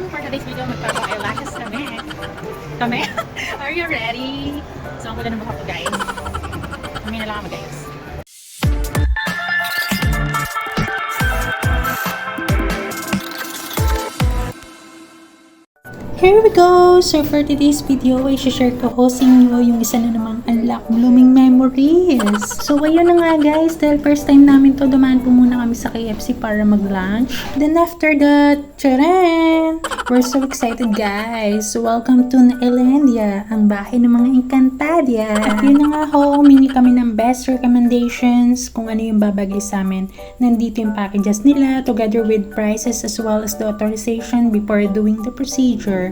for today's video, magpapa-eyelashes kami. Kami? Are you ready? So, ang ganda ng buhok ko, guys. Kami na lang kami, guys. Here we go! So for today's video, ay share ko sa inyo yung isa na namang unlock blooming memories. So ayun na nga guys, dahil first time namin to, dumaan po muna kami sa KFC para mag-lunch. Then after that, charan! We're so excited guys! So welcome to Nailandia, ang bahay ng mga Encantadia. At yun na nga ho, humingi kami ng best recommendations kung ano yung babagay sa amin. Nandito yung packages nila together with prices as well as the authorization before doing the procedure.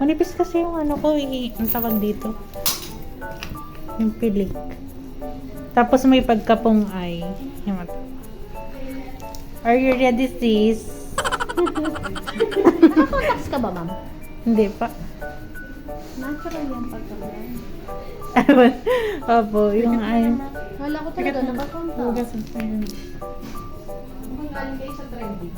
Manipis kasi yung ano ko, ang tawag dito. Yung pilik. Tapos may pagkapong ay. Are you ready, sis? Nakakontaks ka ba, ma'am? Hindi pa. Natural yan pagkakas. Opo, yung ay. Wala ko talaga nakakontaks. Ayun. Kung galing kayo sa trending.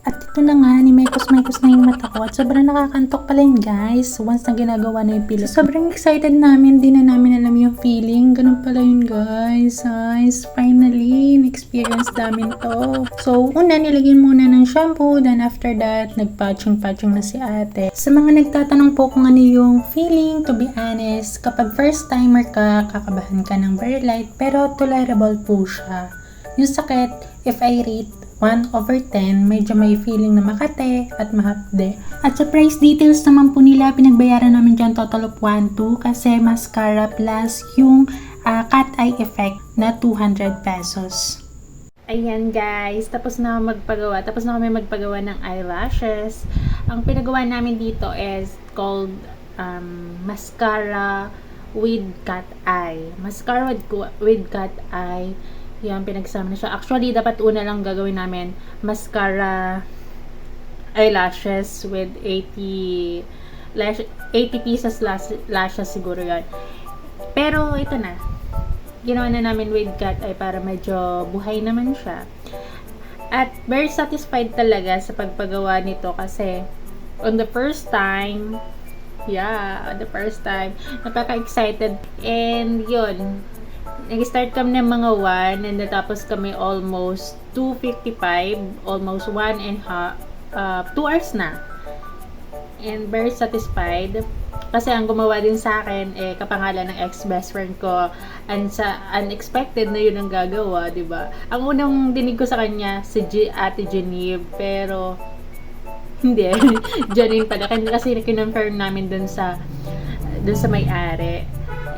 At ito na nga, ni Maykos na yung mata ko at sobrang nakakantok pala yun guys once na ginagawa na yung pillow. So, sobrang excited namin, di na namin alam yung feeling. Ganun pala yun guys. Guys, finally, na-experience namin to. So, una, nilagyan muna ng shampoo. Then after that, nag-patching na si ate. Sa mga nagtatanong po kung ano yung feeling, to be honest, kapag first timer ka, kakabahan ka ng very light, pero tolerable po siya. Yung sakit, if I rate 1/10, medyo may feeling na makate at mahapde. At sa price details naman po nila, pinagbayaran namin dyan total of 1,2 kasi mascara plus yung cat eye effect na 200 pesos. Ayan guys, tapos na kami magpagawa ng eyelashes. Ang pinagawa namin dito is called mascara with cat eye. Mascara with cat eye. Yan, pinagsama na siya. Actually, dapat una lang gagawin namin mascara eyelashes with 80 pieces lashes siguro yan. Pero ito na. Ginawa na namin with cat eye para medyo buhay naman siya. At very satisfied talaga sa pagpagawa nito kasi on the first time, napaka-excited. And yun, nag-start kami ng mga 1 and tapos kami almost 2:55, almost 2 hours na. And very satisfied kasi ang gumawa din sa akin kapangalan ng ex-best friend ko, and sa unexpected na yun ang gagawa, di ba? Ang unang dinig ko sa kanya si Ate Genevieve, pero hindi Janine pala kasi kinonfirm namin dun sa may-ari.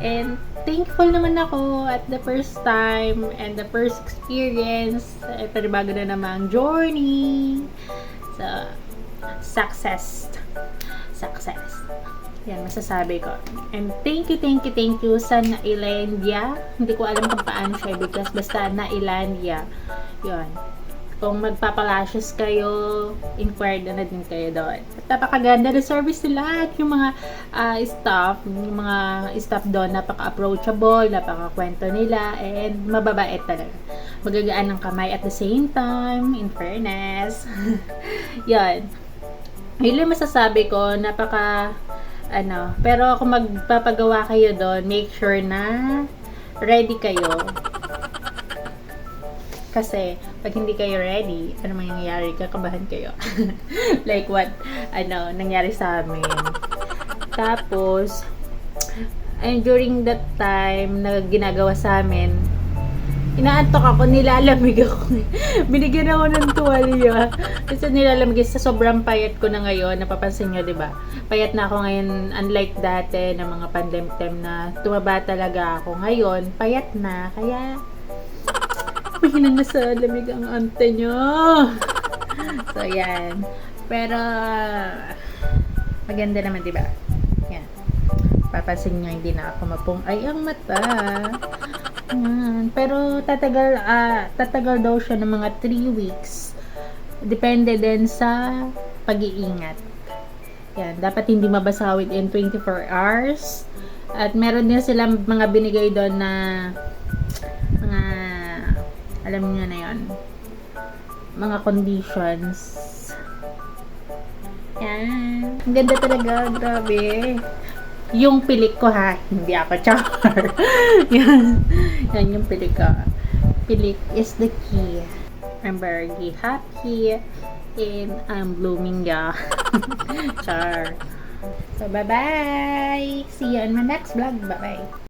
And thankful naman ako at the first time and the first experience. Panibago na namang journey. So, success. Yan, masasabi ko. And thank you sa Nailandia. Hindi ko alam kung paano siya because basta Nailandia. Yun. Kung magpapalashes kayo, inquire na din kayo doon. At napakaganda na service nila at yung mga staff doon, napaka-approachable, napaka-kwento nila, and mababait talaga. Magagaan ng kamay at the same time, in fairness. Yan. Yun lang masasabi ko, pero kung magpapagawa kayo doon, make sure na ready kayo. Kasi, pag hindi kayo ready, ano mangyayari? Kakabahan kayo. Like what, nangyari sa amin. Tapos, and during that time, na ginagawa sa amin, inaantok ako, nilalamig ako. Binigyan ako ng tuwalya. Kasi nilalamig sa sobrang payat ko na ngayon. Napapansin nyo, diba? Payat na ako ngayon, unlike dati, na mga pandemic time na tumaba talaga ako. Ngayon, payat na. Kaya, mahinan na sa lamig ang ante nyo. So, yan. Pero, maganda naman, diba? Yan. Papansin nyo, hindi na ako mapungay ang mata. Yan. Pero, tatagal daw siya ng mga 3 weeks. Depende din sa pag-iingat. Yan. Dapat hindi mabasa within 24 hours. At meron din silang mga binigay doon na alam niyo na yon, mga conditions Yan. Ang ganda talaga. Grabe. Yung pilik ko ha. Hindi ako char. Yan. Yan yung pilik ko. Pilik is the key. I'm very happy. And I'm blooming ya. Char. So, bye-bye. See you in my next vlog. Bye-bye.